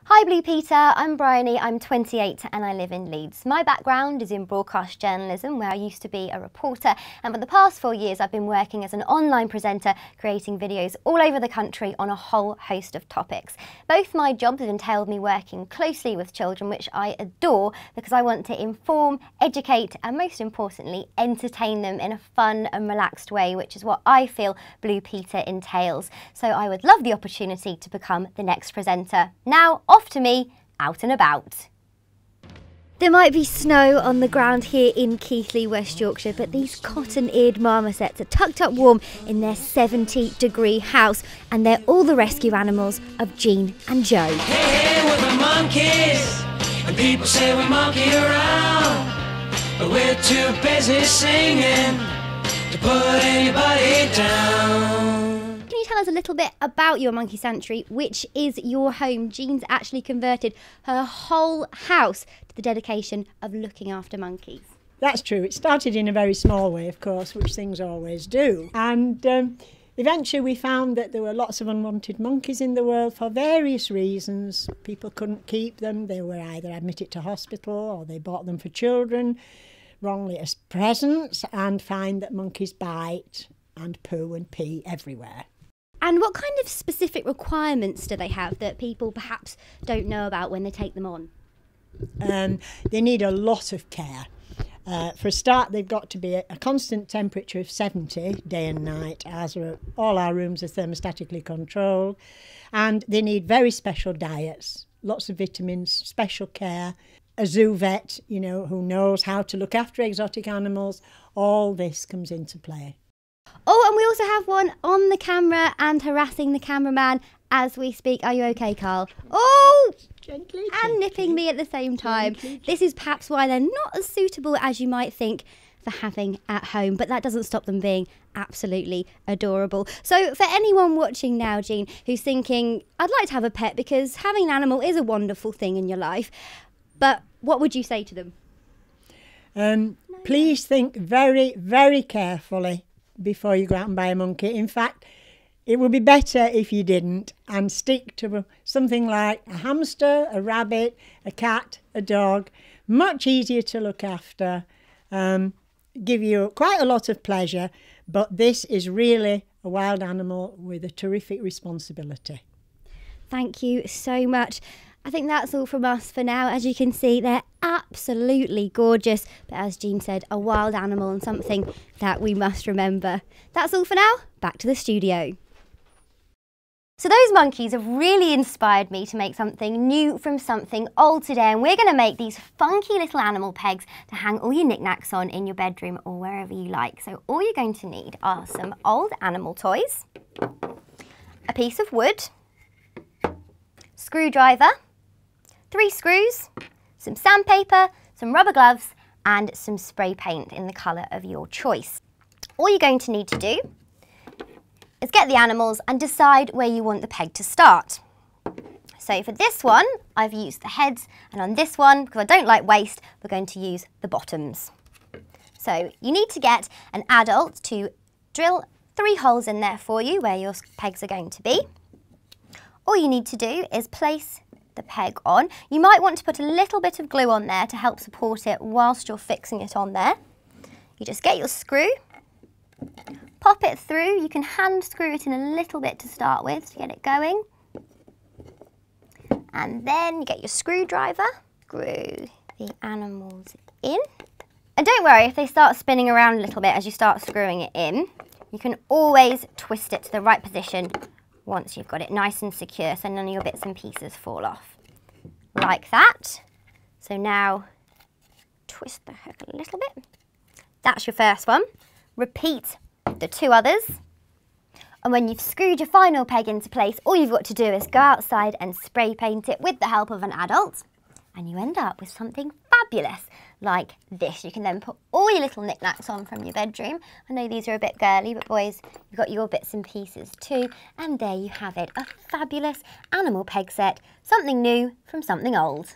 Hi Blue Peter, I'm Bryony, I'm 28 and I live in Leeds. My background is in broadcast journalism where I used to be a reporter, and for the past 4 years I've been working as an online presenter creating videos all over the country on a whole host of topics. Both my jobs have entailed me working closely with children, which I adore because I want to inform, educate and most importantly entertain them in a fun and relaxed way, which is what I feel Blue Peter entails. So I would love the opportunity to become the next presenter. Now off to me, out and about. There might be snow on the ground here in Keighley, West Yorkshire, but these cotton-eared marmosets are tucked up warm in their 70-degree house, and they're all the rescue animals of Jean and Joe. Hey, hey, we're the monkeys, and people say we monkey around, but we're too busy singing to put anybody down. Can you tell us a little bit about your monkey sanctuary, which is your home? Jean's actually converted her whole house to the dedication of looking after monkeys. That's true. It started in a very small way, of course, which things always do. And eventually we found that there were lots of unwanted monkeys in the world for various reasons. People couldn't keep them. They were either admitted to hospital or they bought them for children wrongly as presents, and find that monkeys bite and poo and pee everywhere. And what kind of specific requirements do they have that people perhaps don't know about when they take them on? They need a lot of care. For a start, they've got to be a constant temperature of 70 day and night, as are all our rooms are thermostatically controlled. And they need very special diets, lots of vitamins, special care. A zoo vet, you know, who knows how to look after exotic animals. All this comes into play. Oh, and we also have one on the camera and harassing the cameraman as we speak. Are you okay, Carl? Oh! Gently, And nipping me at the same time. Gently. This is perhaps why they're not as suitable as you might think for having at home, but that doesn't stop them being absolutely adorable. So for anyone watching now, Jean, who's thinking, I'd like to have a pet because having an animal is a wonderful thing in your life, but what would you say to them? Please think very, very carefully before you go out and buy a monkey. In fact, it would be better if you didn't and stick to something like a hamster, a rabbit, a cat, a dog. Much easier to look after, give you quite a lot of pleasure, but this is really a wild animal with a terrific responsibility. Thank you so much. I think that's all from us for now. As you can see, they're absolutely gorgeous, but as Jean said, a wild animal and something that we must remember. That's all for now. Back to the studio. So those monkeys have really inspired me to make something new from something old today, and we're going to make these funky little animal pegs to hang all your knickknacks on in your bedroom or wherever you like. So all you're going to need are some old animal toys, a piece of wood, screwdriver, 3 screws, some sandpaper, some rubber gloves and some spray paint in the colour of your choice. All you're going to need to do is get the animals and decide where you want the peg to start. So for this one, I've used the heads, and on this one, because I don't like waste, we're going to use the bottoms. So you need to get an adult to drill 3 holes in there for you where your pegs are going to be. All you need to do is place the peg on. You might want to put a little bit of glue on there to help support it whilst you're fixing it on there. You just get your screw, pop it through. You can hand screw it in a little bit to start with to get it going. And then you get your screwdriver, screw the animals in. And don't worry if they start spinning around a little bit as you start screwing it in. You can always twist it to the right position once you've got it nice and secure so none of your bits and pieces fall off. Like that. So now twist the hook a little bit. That's your first one. Repeat the 2 others. And when you've screwed your final peg into place, all you've got to do is go outside and spray paint it with the help of an adult. And you end up with something fabulous like this. You can then put all your little knickknacks on from your bedroom. I know these are a bit girly, but boys, you've got your bits and pieces too. And there you have it, a fabulous animal peg set, something new from something old.